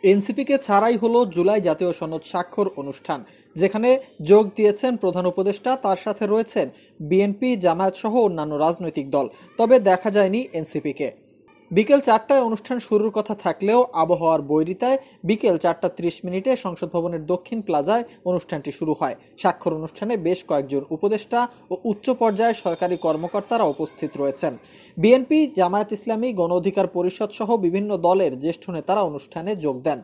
এনসিপিকে ছাড়াই হলো জুলাই জাতীয় সনদ স্বাক্ষর অনুষ্ঠান, যেখানে যোগ দিয়েছেন প্রধান উপদেষ্টা, তার সাথে রয়েছেন বিএনপি, জামায়াত সহ অন্যান্য রাজনৈতিক দল। তবে দেখা যায়নি এনসিপিকে। বিকেল 4টায় অনুষ্ঠান শুরুর কথা থাকলেও আবহাওয়ার বৈরিতায় বিকেল 4টা 30 মিনিটে সংসদ ভবনের দক্ষিণ প্লাজায় অনুষ্ঠানটি শুরু হয়। স্বাক্ষর অনুষ্ঠানে বেশ কয়েকজন উপদেষ্টা ও উচ্চ পর্যায়ের সরকারি কর্মকর্তারা উপস্থিত রয়েছেন। বিএনপি, জামায়াত ইসলামী, গণ অধিকার পরিষদ সহ বিভিন্ন দলের জ্যেষ্ঠ নেতারা অনুষ্ঠানে যোগ দেন।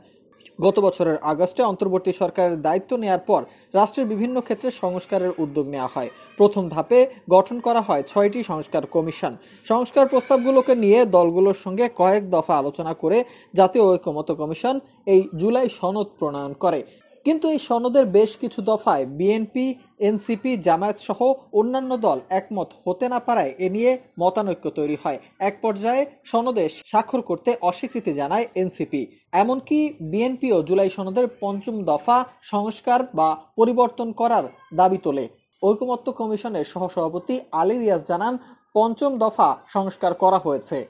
গত বছরের আগস্টে অন্তর্বর্তী সরকারের দায়িত্ব নেয়ার পর রাষ্ট্রের বিভিন্ন ক্ষেত্রে সংস্কারের উদ্যোগ নেওয়া হয়। প্রথম ধাপে গঠন করা হয় 6টি সংস্কার কমিশন। সংস্কার প্রস্তাবগুলোকে নিয়ে দলগুলোর সঙ্গে কয়েক দফা আলোচনা করে জাতীয় ঐকমত্য কমিশন এই জুলাই সনদ প্রণয়ন করে। কিন্তু এই সনদের বেশ কিছু দফায় বিএনপি, এনসিপি, জামায়াত সহ অন্যান্য দল একমত হতে না পারায় এ নিয়ে মতানৈক্য তৈরি হয়। এক পর্যায়ে সনদে স্বাক্ষর করতে অস্বীকৃতি জানায় এনসিপি। এমনকি বিএনপিও জুলাই সনদের 5ম দফা সংস্কার বা পরিবর্তন করার দাবি তোলে। ঐকমত্য কমিশনের সহসভাপতি আলী রিয়াজ জানান, 5ম দফা সংস্কার করা হয়েছে।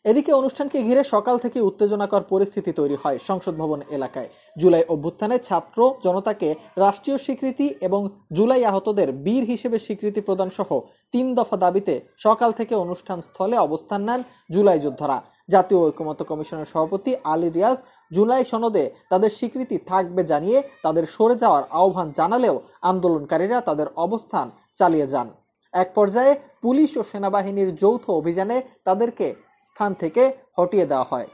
এদিকে অনুষ্ঠানকে ঘিরে সকাল থেকে উত্তেজনাকর পরিস্থিতি তৈরি হয় সংসদ ভবন এলাকায়। জুলাই অভ্যুত্থানে ছাত্র জনতাকে রাষ্ট্রীয় স্বীকৃতি এবং জুলাই আহতদের বীর হিসেবে স্বীকৃতি প্রদান সহ 3 দফা দাবিতে সকাল থেকে অনুষ্ঠান স্থলে অবস্থান নেন জুলাই যোদ্ধারা। জাতীয় ঐকমত্য কমিশনের সভাপতি আলী রিয়াজ জুলাই সনদে তাদের স্বীকৃতি থাকবে জানিয়ে তাদের সরে যাওয়ার আহ্বান জানালেও আন্দোলনকারীরা তাদের অবস্থান চালিয়ে যান। এক পর্যায়ে পুলিশ ও সেনাবাহিনীর যৌথ অভিযানে তাদেরকে স্থান থেকে হটিয়ে দেওয়া হয়।